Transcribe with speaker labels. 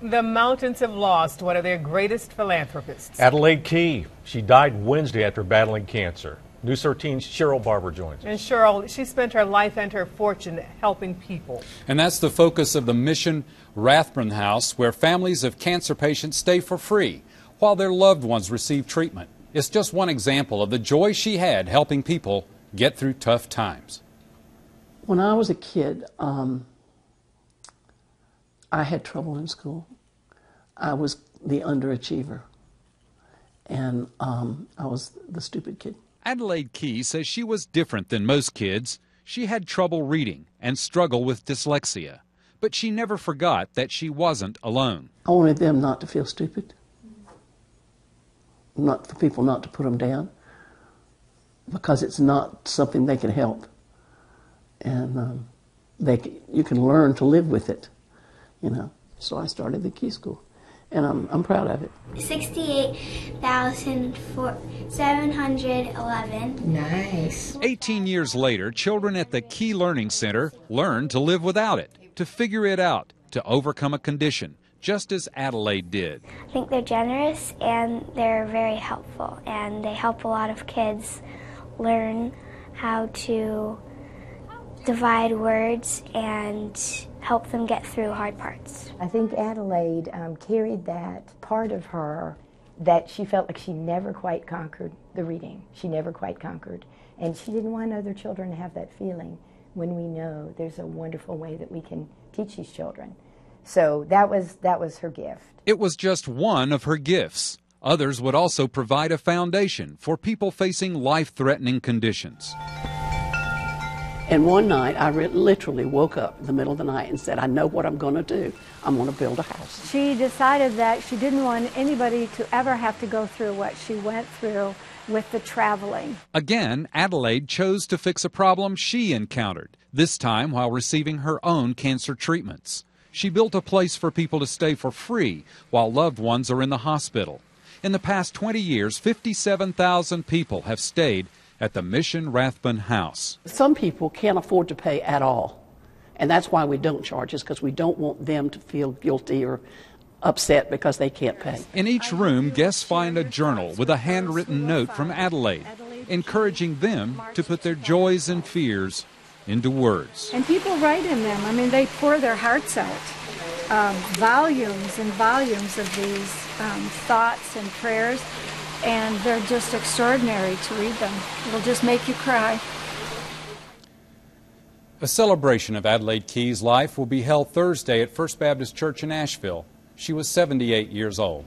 Speaker 1: The mountains have lost one of their greatest philanthropists.
Speaker 2: Adelaide Key. She died Wednesday after battling cancer. News 13's Cheryl Barber joins us.
Speaker 1: And Cheryl, she spent her life and her fortune helping people.
Speaker 3: And that's the focus of the Mission Rathbun house, where families of cancer patients stay for free while their loved ones receive treatment. It's just one example of the joy she had helping people get through tough times.
Speaker 4: When I was a kid, I had trouble in school. I was the underachiever, and I was the stupid kid.
Speaker 3: Adelaide Key says she was different than most kids. She had trouble reading and struggled with dyslexia, but she never forgot that she wasn't alone.
Speaker 4: I wanted them not to feel stupid, not for people not to put them down, because it's not something they can help, and you can learn to live with it, you know. So I started the Key School, and I'm proud of it.
Speaker 5: 68,711.
Speaker 6: Nice.
Speaker 3: 18 years later, children at the Key Learning Center learned to live without it, to figure it out, to overcome a condition, just as Adelaide did.
Speaker 5: I think they're generous and they're very helpful, and they help a lot of kids learn how to divide words and help them get through hard parts.
Speaker 6: I think Adelaide carried that part of her that she felt like she never quite conquered the reading. She never quite conquered. And she didn't want other children to have that feeling when we know there's a wonderful way that we can teach these children. So that was her gift.
Speaker 3: It was just one of her gifts. Others would also provide a foundation for people facing life-threatening conditions.
Speaker 4: And one night, I literally woke up in the middle of the night and said, I know what I'm going to do. I'm going to build a house.
Speaker 7: She decided that she didn't want anybody to ever have to go through what she went through with the traveling.
Speaker 3: Again, Adelaide chose to fix a problem she encountered, this time while receiving her own cancer treatments. She built a place for people to stay for free while loved ones are in the hospital. In the past 20 years, 57,000 people have stayed at the Mission Rathbun house.
Speaker 4: Some people can't afford to pay at all, and that's why we don't charge, is because we don't want them to feel guilty or upset because they can't pay.
Speaker 3: In each room, guests find a journal with a handwritten note from Adelaide, encouraging them to put their joys and fears into words.
Speaker 7: And people write in them. I mean, they pour their hearts out. Volumes and volumes of these thoughts and prayers, and they're just extraordinary to read them. It'll just make you cry.
Speaker 3: A celebration of Adelaide Key's life will be held Thursday at First Baptist Church in Asheville. She was 78 years old.